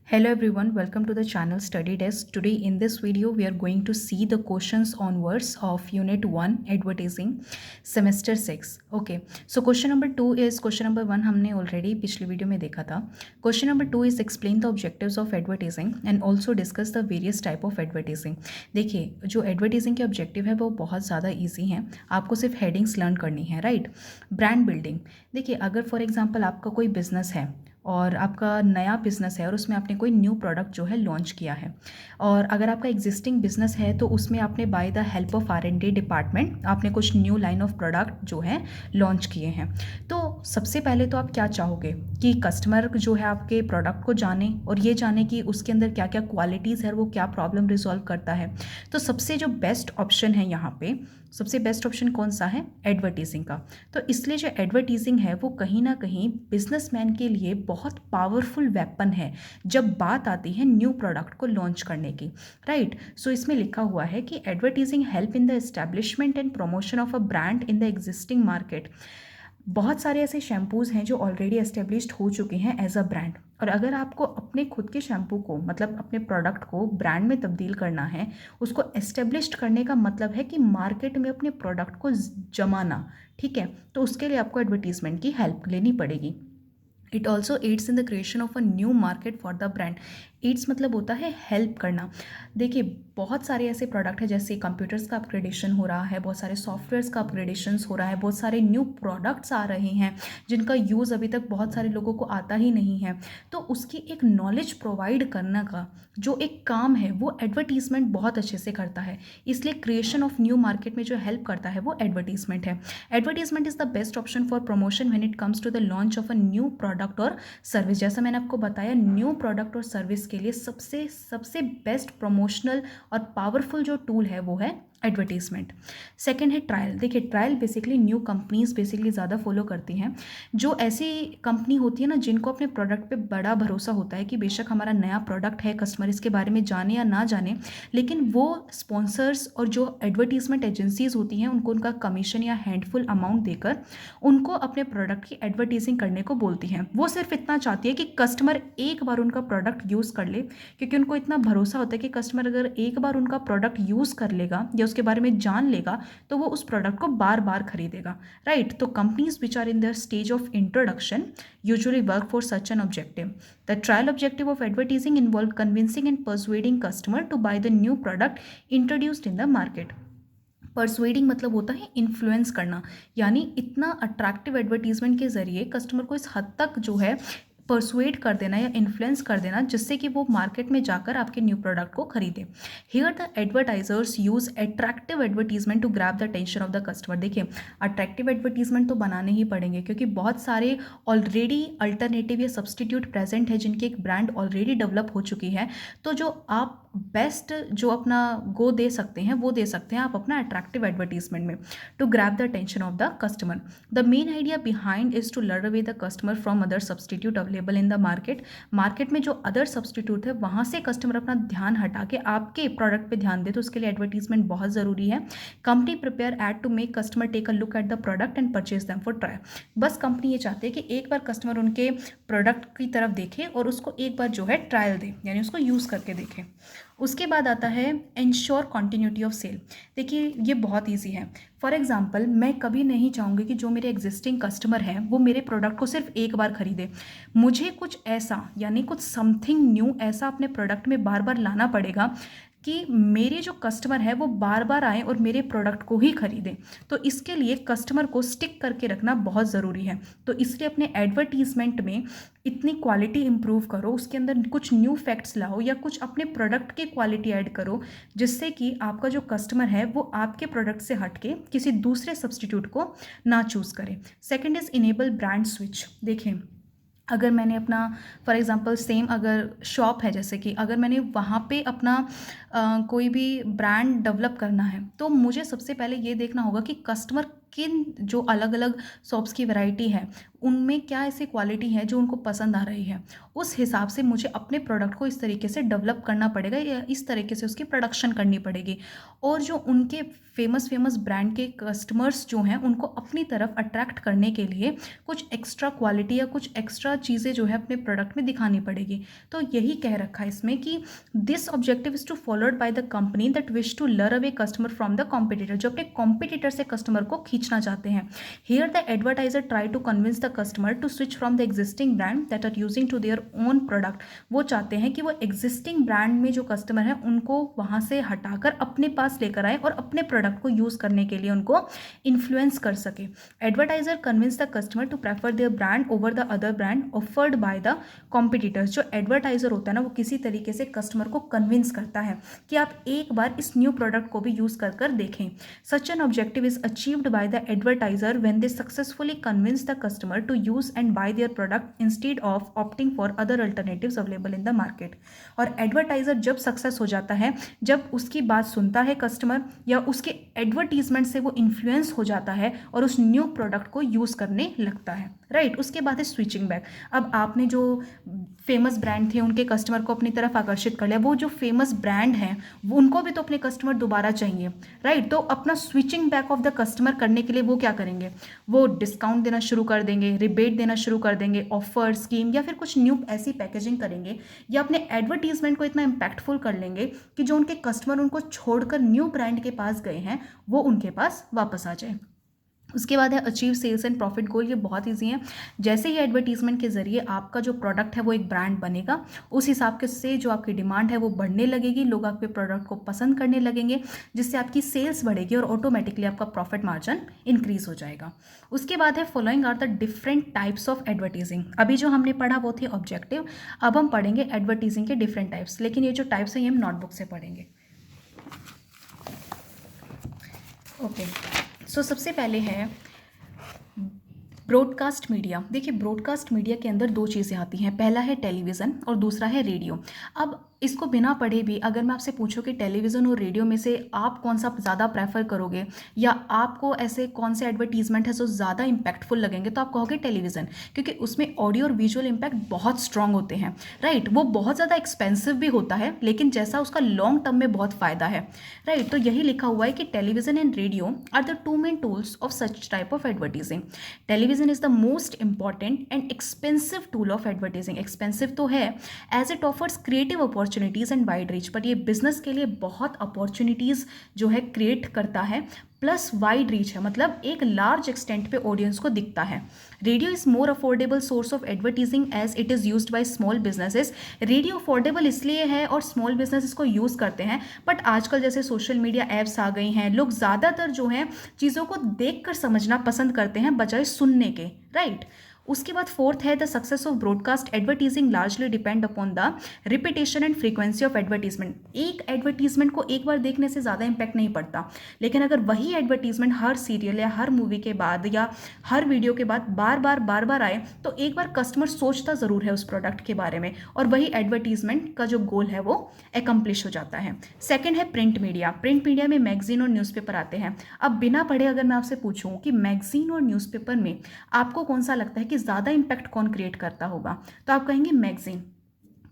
Hello everyone, welcome to the channel Study Desk. Today in this video we are going to see the questions on words of Unit 1 Advertising Semester 6. Okay, so question number 2 is question number 1 हमने already पिछली video में देखा था. Question number 2 is explain the objectives of advertising and also discuss the various type of advertising. देखिए जो advertising के objective है वो बहुत ज़्यादा easy हैं, आपको सिर्फ headings learn करनी है, right? Brand building. देखिए अगर for example आपका कोई business है और आपका नया बिज़नेस है और उसमें आपने कोई न्यू प्रोडक्ट जो है लॉन्च किया है, और अगर आपका एग्जिस्टिंग बिज़नेस है तो उसमें आपने by the help of R&D department आपने कुछ न्यू लाइन ऑफ प्रोडक्ट जो है लॉन्च किए हैं. तो सबसे पहले तो आप क्या चाहोगे कि कस्टमर जो है आपके प्रोडक्ट को जाने और ये जाने कि उसके अंदर क्या क्या क्वालिटीज़ है और वो क्या प्रॉब्लम रिजॉल्व करता है. तो सबसे जो बेस्ट ऑप्शन है यहाँ पे, सबसे बेस्ट ऑप्शन कौन सा है? एडवर्टीजिंग का. तो इसलिए जो एडवर्टीजिंग है वो कहीं ना कहीं बिजनेसमैन के लिए बहुत पावरफुल वेपन है जब बात आती है न्यू प्रोडक्ट को लॉन्च करने की, राइट? सो इसमें लिखा हुआ है कि advertising help in the establishment and promotion of a brand in the existing market. बहुत सारे ऐसे शैम्पूज़ हैं जो ऑलरेडी एस्टेब्लिश्ड हो चुके हैं एज अ ब्रांड, और अगर आपको अपने खुद के शैम्पू को मतलब अपने प्रोडक्ट को ब्रांड में तब्दील करना है, उसको एस्टेब्लिश्ड करने का मतलब है कि मार्केट में अपने प्रोडक्ट को जमाना, ठीक है? तो उसके लिए आपको एडवर्टीजमेंट की हेल्प लेनी पड़ेगी. It also aids in the creation of a new market for the brand. Aids मतलब होता है हेल्प करना. देखिए बहुत सारे ऐसे प्रोडक्ट हैं, जैसे कंप्यूटर्स का अपग्रेडेशन हो रहा है, बहुत सारे सॉफ्टवेयर्स का अपग्रेडेशन हो रहा है, बहुत सारे न्यू प्रोडक्ट्स आ रहे हैं जिनका यूज़ अभी तक बहुत सारे लोगों को आता ही नहीं है. तो उसकी एक नॉलेज प्रोवाइड करने का जो एक काम है वो एडवर्टीजमेंट बहुत अच्छे से करता है. इसलिए क्रिएशन ऑफ न्यू मार्केट में जो हेल्प करता है वो एडवर्टीजमेंट है. Advertisement is the best option for promotion when it comes to the launch of a new product और सर्विस. जैसा मैंने आपको बताया, न्यू प्रोडक्ट और सर्विस के लिए सबसे सबसे बेस्ट प्रमोशनल और पावरफुल जो टूल है वो है एडवर्टीजमेंट. सेकेंड है ट्रायल. देखिए trial basically new companies basically ज़्यादा फॉलो करती हैं. जो ऐसी कंपनी होती है ना जिनको अपने प्रोडक्ट पे बड़ा भरोसा होता है कि बेशक हमारा नया प्रोडक्ट है, कस्टमर इसके बारे में जाने या ना जाने, लेकिन वो स्पॉन्सर्स और जो एडवर्टीजमेंट एजेंसीज होती हैं उनको उनका कमीशन या हैंडफुल अमाउंट देकर उनको अपने प्रोडक्ट की एडवर्टीजिंग करने को बोलती हैं. वो सिर्फ इतना चाहती है कि कस्टमर एक बार उनका प्रोडक्ट यूज़ कर ले, क्योंकि उनको इतना भरोसा होता है कि कस्टमर अगर एक बार उनका प्रोडक्ट यूज़ कर लेगा या उसके बारे में जान लेगा तो वो उस प्रोडक्ट को बार बार खरीदेगा, राइट? तो companies which are in the stage of introduction usually work for such an objective. The trial objective of advertising involved convincing and persuading customer to buy the new product introduced in the market. Persuading मतलब होता है influence करना, यानी इतना attractive advertisement के जरिए customer को इस हद तक जो है परसुएड कर देना या इन्फ्लुएंस कर देना जिससे कि वो मार्केट में जाकर आपके न्यू प्रोडक्ट को खरीदे. Here the advertisers use attractive advertisement to grab the attention of the customer. देखिए अट्रैक्टिव एडवर्टीजमेंट तो बनाने ही पड़ेंगे क्योंकि बहुत सारे ऑलरेडी अल्टरनेटिव या सब्सटीट्यूट प्रेजेंट है जिनकी एक ब्रांड ऑलरेडी डेवलप हो चुकी है. तो जो आप बेस्ट जो अपना गो दे सकते हैं वो दे सकते हैं आप अपना अट्रैक्टिव एडवर्टीजमेंट में, to grab the attention of the customer. The main idea behind is to lure away the customer from other substitute available in the market. Market में जो अदर सब्सटीट्यूट है वहाँ से कस्टमर अपना ध्यान हटा के आपके प्रोडक्ट पे ध्यान दे, तो उसके लिए एडवर्टीजमेंट बहुत ज़रूरी है. Company prepare ad to make customer take a look at the product and purchase them for try. बस कंपनी ये चाहती है कि एक बार कस्टमर उनके प्रोडक्ट की तरफ देखे और उसको एक बार जो है ट्रायल दे, यानी उसको यूज़ करके देखे. उसके बाद आता है इंश्योर कॉन्टिन्यूटी ऑफ सेल. देखिए ये बहुत ईजी है. फॉर एग्जाम्पल मैं कभी नहीं चाहूँगी कि जो मेरे एग्जिस्टिंग कस्टमर हैं वो मेरे प्रोडक्ट को सिर्फ एक बार खरीदे. मुझे कुछ ऐसा यानी कुछ समथिंग न्यू ऐसा अपने प्रोडक्ट में बार बार लाना पड़ेगा कि मेरे जो कस्टमर है वो बार बार आए और मेरे प्रोडक्ट को ही खरीदें. तो इसके लिए कस्टमर को स्टिक करके रखना बहुत ज़रूरी है. तो इसलिए अपने एडवर्टीजमेंट में इतनी क्वालिटी इंप्रूव करो, उसके अंदर कुछ न्यू फैक्ट्स लाओ या कुछ अपने प्रोडक्ट की क्वालिटी ऐड करो जिससे कि आपका जो कस्टमर है वो आपके प्रोडक्ट से हट के किसी दूसरे सब्सटीट्यूट को ना चूज़ करे. Second is enable brand switch. देखें अगर मैंने अपना फॉर एग्ज़ाम्पल सेम अगर शॉप है, जैसे कि अगर मैंने वहाँ पे अपना कोई भी ब्रांड डेवलप करना है तो मुझे सबसे पहले ये देखना होगा कि कस्टमर किन जो अलग अलग सॉप्स की वैरायटी है उनमें क्या ऐसी क्वालिटी है जो उनको पसंद आ रही है, उस हिसाब से मुझे अपने प्रोडक्ट को इस तरीके से डेवलप करना पड़ेगा या इस तरीके से उसकी प्रोडक्शन करनी पड़ेगी। और जो उनके फेमस ब्रांड के कस्टमर्स जो हैं उनको अपनी तरफ अट्रैक्ट करने के लिए कुछ एक्स्ट्रा क्वालिटी या कुछ एक्स्ट्रा चीज़ें जो है अपने प्रोडक्ट में दिखानी पड़ेगी। तो यही कह रखा है इसमें कि this objective is to followed by the company that wish to lure away customer from the competitor, जो अपने कॉम्पिटिटर से कस्टमर को खींचना चाहते हैं। Here the advertiser try to convince the customer to switch from the existing brand that are using to their own product. वो चाहते हैं कि वो एग्जिस्टिंग ब्रांड में जो कस्टमर है उनको वहाँ से हटाकर अपने पास लेकर आए और अपने प्रोडक्ट को यूज़ करने के लिए उनको इन्फ्लुएंस कर सके। Advertiser convince the customer to prefer their brand over the other brand offered by the competitors. जो एडवर्टाइजर होता है ना वो किसी तरीके से कस्टमर को कन्विंस करता है कि आप एक बार इस न्यू प्रोडक्ट को भी यूज़ कर देखें। Such an objective is achieved by the advertiser when they successfully convince the customer to use and buy their product instead of opting for other alternatives available in the market. और advertiser जब success हो जाता है, जब उसकी बात सुनता है कस्टमर या उसके एडवर्टीजमेंट से वो इन्फ्लुएंस हो जाता है और उस न्यू प्रोडक्ट को यूज़ करने लगता है, राइट। उसके बाद है स्विचिंग बैक। अब आपने जो फेमस ब्रांड थे उनके कस्टमर को अपनी तरफ आकर्षित कर लिया, वो जो फेमस ब्रांड हैं वो उनको भी तो अपने कस्टमर दोबारा चाहिए, राइट। तो अपना switching back of the customer करने के लिए वो क्या करेंगे, वो डिस्काउंट देना शुरू कर देंगे, रिबेट देना शुरू कर देंगे, ऑफर स्कीम या फिर कुछ न्यू ऐसी पैकेजिंग करेंगे या अपने एडवर्टीजमेंट को इतना इम्पैक्टफुल कर लेंगे कि जो उनके कस्टमर उनको छोड़कर न्यू ब्रांड के पास गए हैं वो उनके पास वापस आ जाए। उसके बाद है अचीव सेल्स एंड प्रॉफिट गोल। ये बहुत ईजी है। जैसे ही एडवर्टीजमेंट के जरिए आपका जो प्रोडक्ट है वो एक ब्रांड बनेगा, उस हिसाब के से जो आपकी डिमांड है वो बढ़ने लगेगी, लोग आपके प्रोडक्ट को पसंद करने लगेंगे, जिससे आपकी सेल्स बढ़ेगी और ऑटोमेटिकली आपका प्रॉफिट मार्जिन इंक्रीज हो जाएगा। उसके बाद है following are the different types of advertising. अभी जो हमने पढ़ा वो थे ऑब्जेक्टिव, अब हम पढ़ेंगे एडवर्टीजिंग के डिफरेंट टाइप्स, लेकिन ये जो टाइप्स हैं ये हम नोटबुक से पढ़ेंगे। ओके, सो सबसे पहले है ब्रॉडकास्ट मीडिया। देखिए ब्रॉडकास्ट मीडिया के अंदर दो चीज़ें आती हैं, पहला है टेलीविज़न और दूसरा है रेडियो। अब इसको बिना पढ़े भी अगर मैं आपसे पूछूं कि टेलीविज़न और रेडियो में से आप कौन सा ज़्यादा प्रेफर करोगे या आपको ऐसे कौन से एडवर्टीजमेंट है जो ज़्यादा इम्पैक्टफुल लगेंगे, तो आप कहोगे टेलीविज़न, क्योंकि उसमें ऑडियो और विजुअल इम्पैक्ट बहुत स्ट्रांग होते हैं, राइट। वो बहुत ज़्यादा एक्सपेंसिव भी होता है लेकिन जैसा उसका लॉन्ग टर्म में बहुत फ़ायदा है, राइट। तो यही लिखा हुआ है कि television and radio are the two main tools of such type of advertising. Television is the most important and expensive tool of advertising. Expensive तो है as it offers creative opportunities and wide reach, पर ये business के लिए बहुत opportunities जो है create करता है, प्लस वाइड रीच है, मतलब एक लार्ज एक्सटेंट पे ऑडियंस को दिखता है। Radio is more affordable source of advertising as it is used by small businesses. Radio affordable इसलिए है और स्मॉल बिजनेस इसको यूज़ करते हैं, बट आजकल जैसे सोशल मीडिया ऐप्स आ गई हैं, लोग ज़्यादातर जो हैं चीज़ों को देखकर समझना पसंद करते हैं बजाय सुनने के, राइट। उसके बाद फोर्थ है the success of broadcast advertising largely depend upon the repetition and frequency of advertisement. एक एडवर्टीजमेंट को एक बार देखने से ज़्यादा इम्पैक्ट नहीं पड़ता, लेकिन अगर वही एडवर्टीजमेंट हर सीरियल या हर मूवी के बाद या हर वीडियो के बाद बार बार आए तो एक बार कस्टमर सोचता ज़रूर है उस प्रोडक्ट के बारे में और वही एडवर्टीजमेंट का जो गोल है वो एकम्प्लिश हो जाता है। सेकेंड है प्रिंट मीडिया। प्रिंट मीडिया में मैगजीन और न्यूज़पेपर आते हैं। अब बिना पढ़े अगर मैं आपसे पूछूं कि मैगजीन और न्यूज़पेपर में आपको कौन सा लगता है कि ज़्यादा इम्पैक्ट कौन क्रिएट करता होगा, तो आप कहेंगे मैगजीन,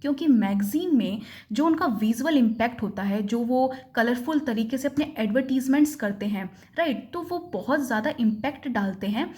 क्योंकि मैगजीन में जो उनका विजुअल इम्पैक्ट होता है, जो वो कलरफुल तरीके से अपने एडवर्टीजमेंट्स करते हैं, राइट, तो वो बहुत ज़्यादा इम्पैक्ट डालते हैं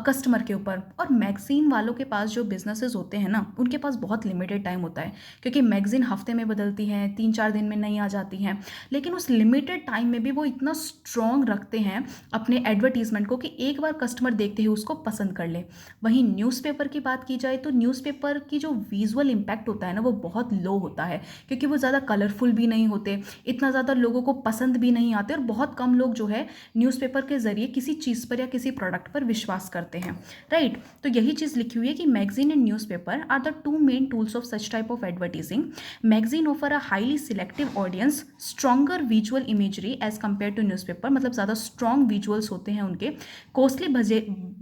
कस्टमर के ऊपर। और मैगजीन वालों के पास जो बिजनेसेस होते हैं ना, उनके पास बहुत लिमिटेड टाइम होता है, क्योंकि मैगजीन हफ्ते में बदलती हैं, 3-4 दिन में नहीं आ जाती हैं, लेकिन उस लिमिटेड टाइम में भी वो इतना स्ट्रॉन्ग रखते हैं अपने एडवर्टीजमेंट को कि एक बार कस्टमर देखते ही उसको पसंद कर ले। वहीं न्यूज़पेपर की बात की जाए तो न्यूज़पेपर की जो विजुअल इम्पैक्ट होता है ना वो बहुत लो होता है, क्योंकि वो ज़्यादा कलरफुल भी नहीं होते, इतना ज़्यादा लोगों को पसंद भी नहीं आते और बहुत कम लोग जो है न्यूज़पेपर के ज़रिए किसी चीज़ पर या किसी प्रोडक्ट पर विश्वास करते हैं, राइट। तो यही चीज़ लिखी हुई है कि magazine and newspaper are the two main tools of such type of advertising. Magazine offer a highly selective audience, stronger visual imagery as compare to newspaper, मतलब ज़्यादा स्ट्रॉन्ग विजुअल्स होते हैं उनके। कॉस्टली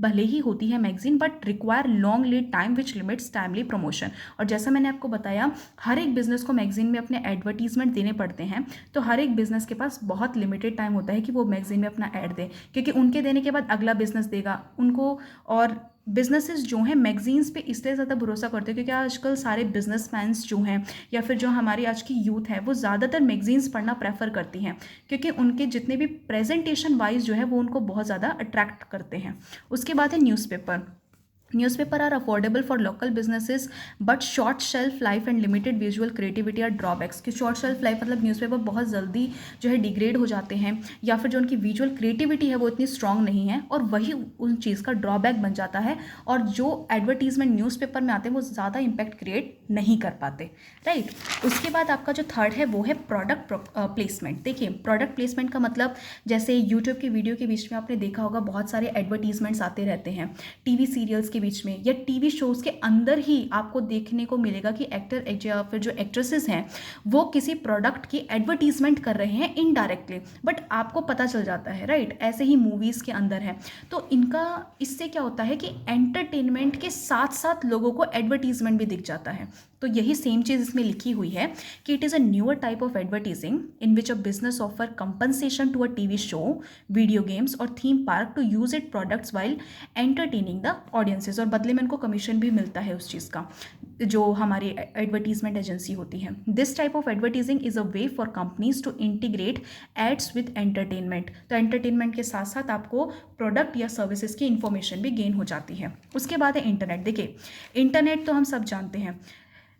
भले ही होती है magazine, but require long lead time which limits timely promotion. और जैसा मैंने आपको बताया बताया, हर एक बिजनेस को मैगजीन में अपने एडवर्टीजमेंट देने पड़ते हैं, तो हर एक बिजनेस के पास बहुत लिमिटेड टाइम होता है कि वो मैगजीन में अपना ऐड दे, क्योंकि उनके देने के बाद अगला बिजनेस देगा उनको। और बिजनेसेस जो हैं मैगजीन्स पे इसलिए ज़्यादा भरोसा करते हैं क्योंकि आजकल सारे बिजनेसमैन्स जो हैं या फिर जो हमारी आज की यूथ है वो ज़्यादातर मैगजीन्स पढ़ना प्रेफर करती हैं, क्योंकि उनके जितने भी प्रेजेंटेशन वाइज जो है वो उनको बहुत ज़्यादा अट्रैक्ट करते हैं। उसके बाद है newspaper. Newspaper are affordable for local businesses, but short shelf life and limited visual creativity are drawbacks। कि short shelf life मतलब न्यूज़पेपर बहुत जल्दी जो है डिग्रेड हो जाते हैं, या फिर जो उनकी विजुअल क्रिएटिविटी है वो इतनी स्ट्रांग नहीं है, और वही उन चीज़ का ड्रॉबैक बन जाता है, और जो एडवर्टीजमेंट न्यूज़पेपर में आते हैं वो ज़्यादा इम्पैक्ट क्रिएट नहीं कर पाते, राइट। उसके बाद आपका जो थर्ड है वो है प्रोडक्ट प्लेसमेंट। देखिए प्रोडक्ट प्लेसमेंट का मतलब, जैसे यूट्यूब की वीडियो के बीच में आपने देखा होगा बहुत सारे एडवर्टीजमेंट्स आते रहते हैं, टीवी सीरियल्स के बीच में या टीवी शोज़ के अंदर ही आपको देखने को मिलेगा कि एक्टर या फिर जो एक्ट्रेसेस हैं वो किसी प्रोडक्ट की एडवर्टीजमेंट कर रहे हैं इनडायरेक्टली, बट आपको पता चल जाता है, राइट। ऐसे ही मूवीज़ के अंदर है, तो इनका इससे क्या होता है कि एंटरटेनमेंट के साथ साथ लोगों को एडवर्टीजमेंट भी दिख जाता है। तो यही सेम चीज़ इसमें लिखी हुई है कि it is a newer type of advertising in which a business offer compensation to a TV show, video games और theme park to use it products while entertaining the audiences, और बदले में इनको कमीशन भी मिलता है उस चीज़ का जो हमारी एडवर्टीजमेंट एजेंसी होती है। This type of advertising is a way for companies to integrate ads with entertainment. तो एंटरटेनमेंट के साथ साथ आपको प्रोडक्ट या सर्विसेज की इंफॉर्मेशन भी गेन हो जाती है। उसके बाद है इंटरनेट। देखिए इंटरनेट तो हम सब जानते हैं,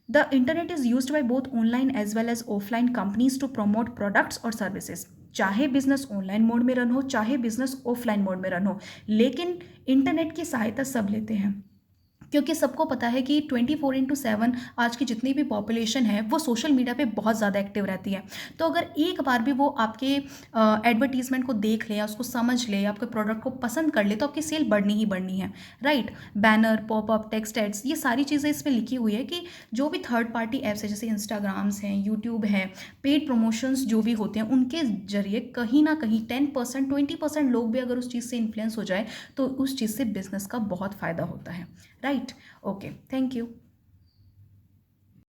the internet is used by both online as well as offline companies to promote products और services। चाहे बिजनेस ऑनलाइन मोड में रन हो चाहे बिजनेस ऑफलाइन मोड में रन हो, लेकिन इंटरनेट की सहायता सब लेते हैं, क्योंकि सबको पता है कि 24/7 आज की जितनी भी पॉपुलेशन है वो सोशल मीडिया पे बहुत ज़्यादा एक्टिव रहती है। तो अगर एक बार भी वो आपके एडवर्टीजमेंट को देख ले या उसको समझ ले या आपके प्रोडक्ट को पसंद कर ले तो आपकी सेल बढ़नी ही बढ़नी है, right. Banner, popup, text ads, ये सारी चीज़ें इसमें लिखी हुई है कि जो भी थर्ड पार्टी ऐप्स है जैसे इंस्टाग्राम्स हैं, यूट्यूब है, पेड प्रमोशंस जो भी होते हैं उनके जरिए कहीं ना कहीं 10% 20% लोग भी अगर उस चीज़ से इन्फ्लुएंस हो जाए तो उस चीज़ से बिजनेस का बहुत फ़ायदा होता है, राइट। Okay, thank you.